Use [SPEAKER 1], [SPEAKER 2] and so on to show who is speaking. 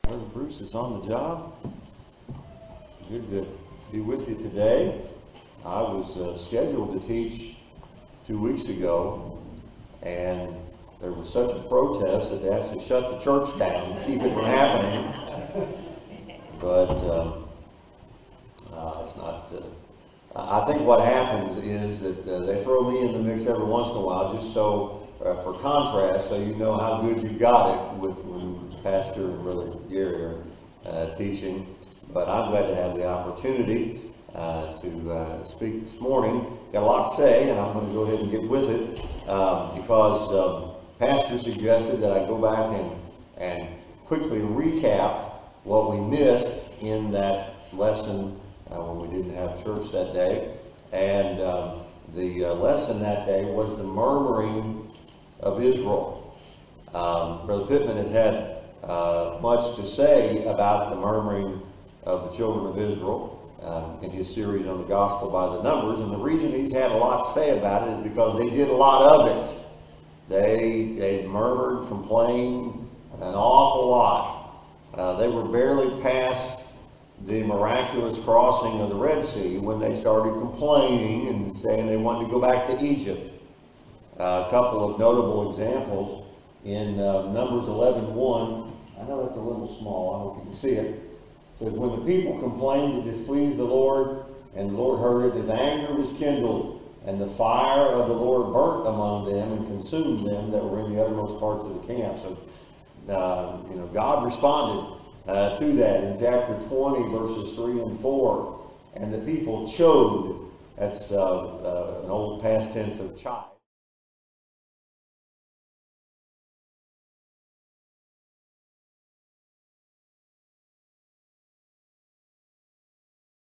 [SPEAKER 1] Brother Bruce is on the job. Good to be with you today. I was scheduled to teach 2 weeks ago, and there was such a protest that they actually shut the church down to keep it from happening. But it's not. I think what happens is that they throw me in the mix every once in a while, just so for contrast, so you know how good you've got it with when Pastor and Brother Gary are teaching. But I'm glad to have the opportunity to speak this morning. Got a lot to say, and I'm going to go ahead and get with it because Pastor suggested that I go back and quickly recap what we missed in that lesson when we didn't have church that day. And the lesson that day was the murmuring of Israel. Brother Pittman had much to say about the murmuring of the children of Israel in his series on the gospel by the numbers. And the reason he's had a lot to say about it is because they did a lot of it. They murmured, complained an awful lot. They were barely past the miraculous crossing of the Red Sea when they started complaining and saying they wanted to go back to Egypt. A couple of notable examples in Numbers 11:1. I know that's a little small. I hope you can see it. It says, when the people complained to displease the Lord, and the Lord heard it, his anger was kindled, and the fire of the Lord burnt among them and consumed them that were in the uttermost parts of the camp. So, God responded to that in chapter 20, verses 3 and 4. And the people chode. That's an old past tense of chide.